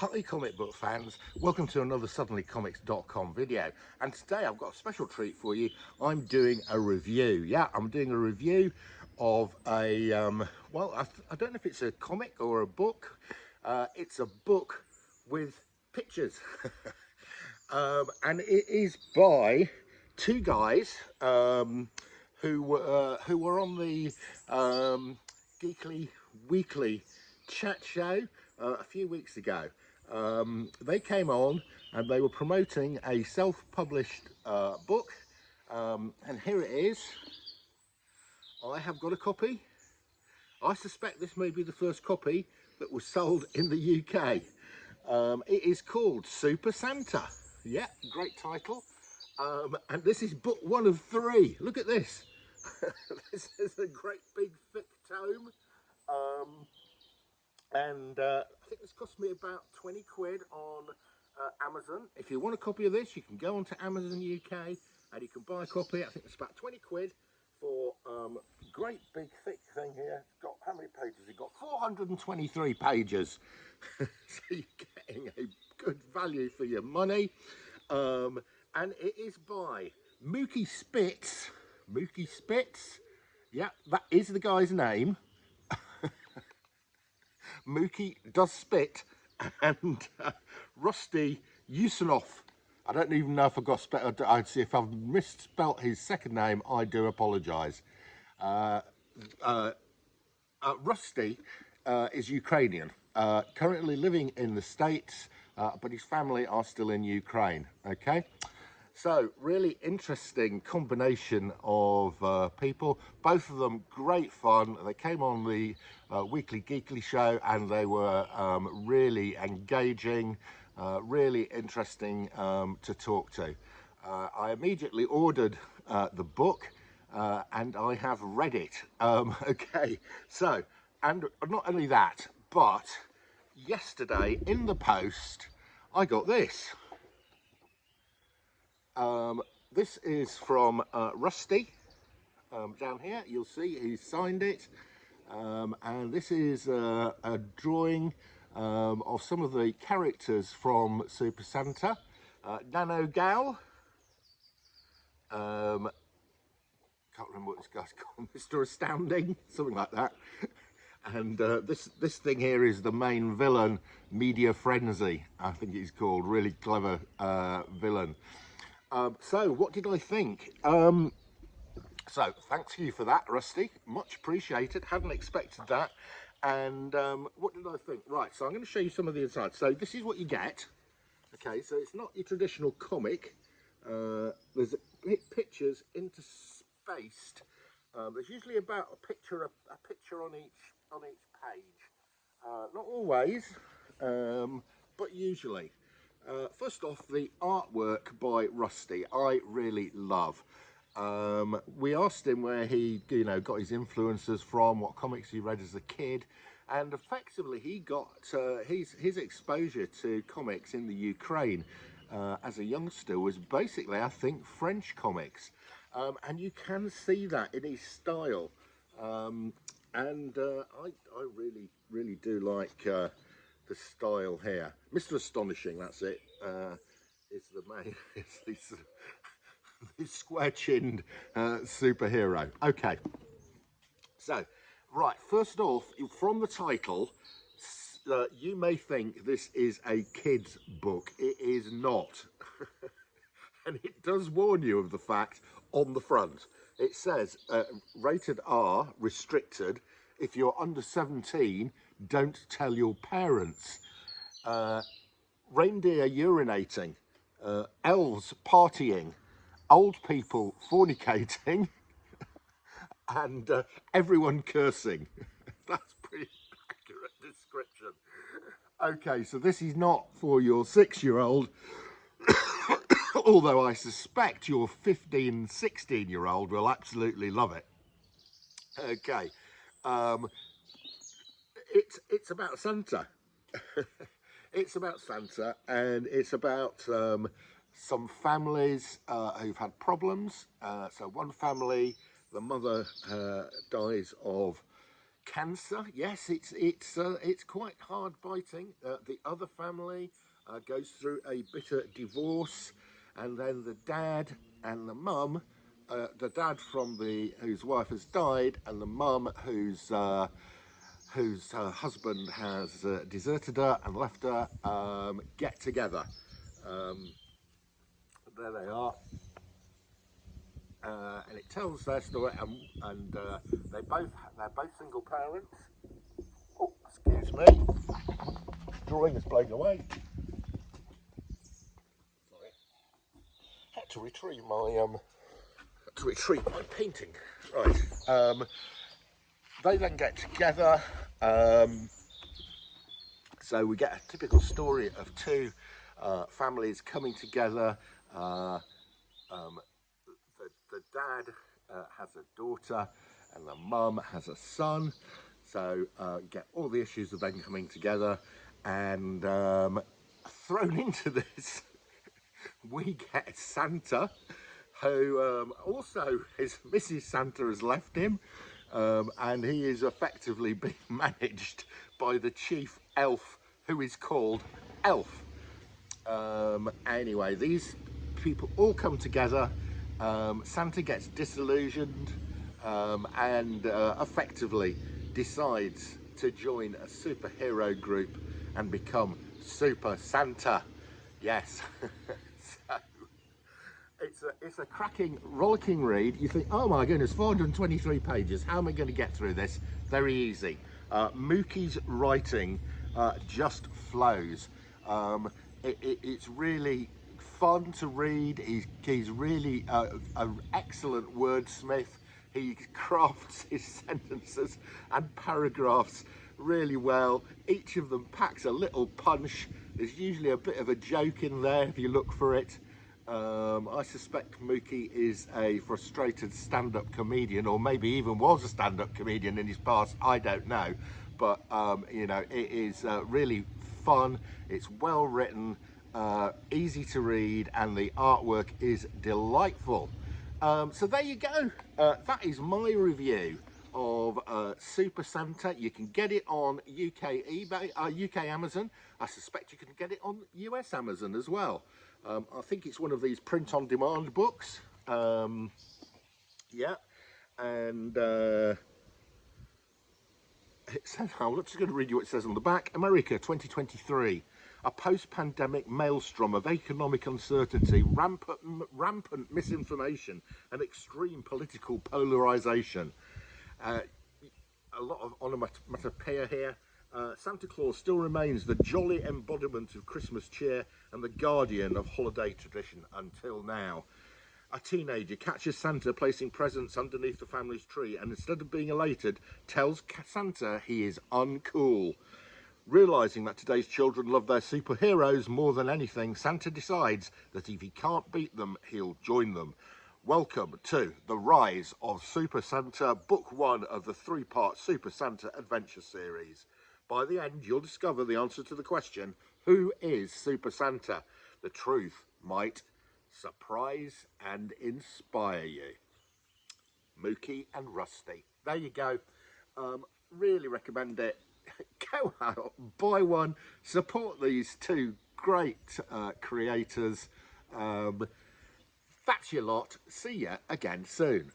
Hi comic book fans, welcome to another suddenlycomics.com video, and today I've got a special treat for you. I'm doing a review. I'm doing a review of a well, I don't know if it's a comic or a book. It's a book with pictures. And it is by two guys who were on the Geekly Weekly chat show a few weeks ago. They came on and they were promoting a self-published book, and here it is. I have got a copy. I suspect this may be the first copy that was sold in the UK. It is called Super Santa. Yeah, great title. And this is book one of three. Look at this. This is a great big thick tome. I think this cost me about 20 quid on Amazon. If you want a copy of this, you can go onto Amazon UK and you can buy a copy. I think it's about 20 quid for great big thick thing here. It's got, how many pages? It's got 423 pages. So you're getting a good value for your money. And it is by Mookie Spitz. Mookie Spitz. Yeah, that is the guy's name. Mookie does spit, and Rusty Yunusoff. I don't even know if I got spelled. I'd see if I've misspelt his second name. I do apologise. Rusty is Ukrainian, currently living in the States, but his family are still in Ukraine. Okay. So really interesting combination of people, both of them great fun. They came on the Weekly Geekly show and they were really engaging, really interesting to talk to. I immediately ordered the book and I have read it. Okay, so, and not only that, but yesterday in the post I got this. This is from Rusty. Down here you'll see he's signed it, and this is a drawing of some of the characters from Super Santa. Nano Gal, can't remember what this guy's called, Mr. Astounding, something like that. And this thing here is the main villain, Media Frenzy, I think he's called. Really clever villain. So what did I think? So thanks to you for that, Rusty, much appreciated. Hadn't expected that. And what did I think? Right, so I'm going to show you some of the inside. So this is what you get. Okay, so it's not your traditional comic. There's pictures interspaced. There's usually about a picture on each page. Not always, but usually. First off, the artwork by Rusty, I really love. We asked him where he, got his influences from, what comics he read as a kid, and effectively he got his exposure to comics in the Ukraine as a youngster was basically, I think, French comics, and you can see that in his style, and I really do like the style here. Mr. Astonishing, that's it. Is the main, it's this square-chinned superhero. Okay, so right, first off, from the title, you may think this is a kid's book. It is not. And it does warn you of the fact on the front. It says rated R, restricted. If you're under 17, don't tell your parents. Reindeer urinating, elves partying, old people fornicating, and everyone cursing. That's pretty accurate description. Okay, so this is not for your 6-year-old, although I suspect your 15, 16-year-old will absolutely love it. Okay, it's about Santa. It's about Santa, and it's about some families who've had problems. So one family, the mother dies of Cancer, yes, it's quite hard biting. The other family goes through a bitter divorce, and then the dad and the mum, the dad from the whose wife has died, and the mum whose husband has deserted her and left her, get together. Um, there they are. And it tells their story, and they're both single parents. Oh, excuse me, drawing is blowing away. Sorry, had to retrieve my painting. Right, they then get together. So we get a typical story of two families coming together. The dad has a daughter and the mum has a son. So get all the issues of them coming together, and thrown into this we get Santa, who also his Mrs. Santa has left him, and he is effectively being managed by the chief elf, who is called Elf. Anyway, these people all come together. Santa gets disillusioned, and effectively decides to join a superhero group and become Super Santa. Yes. So it's a cracking, rollicking read. You think, oh my goodness, 423 pages. How am I going to get through this? Very easy. Mookie's writing just flows. It's really fun to read. He's really an excellent wordsmith. He crafts his sentences and paragraphs really well. Each of them packs a little punch. There's usually a bit of a joke in there if you look for it. I suspect Mookie is a frustrated stand-up comedian, or maybe even was a stand-up comedian in his past. I don't know, but you know, it is really fun. It's well written, easy to read, and the artwork is delightful. So there you go. That is my review of Super Santa. You can get it on UK eBay, UK Amazon. I suspect you can get it on US Amazon as well. I think it's one of these print-on-demand books. Yeah, and it says, I'm just going to read you what it says on the back. America 2023. A post-pandemic maelstrom of economic uncertainty, rampant misinformation, and extreme political polarisation. A lot of onomatopoeia here. Santa Claus still remains the jolly embodiment of Christmas cheer and the guardian of holiday tradition until now. A teenager catches Santa placing presents underneath the family's tree, and instead of being elated, tells Santa he is uncool. Realising that today's children love their superheroes more than anything, Santa decides that if he can't beat them, he'll join them. Welcome to The Rise of Super Santa, Book 1 of the 3-part Super Santa Adventure Series. By the end, you'll discover the answer to the question, who is Super Santa? The truth might surprise and inspire you. Mookie and Rusty. There you go. Really recommend it. Go out, buy one, support these two great creators. That's your lot. See you again soon.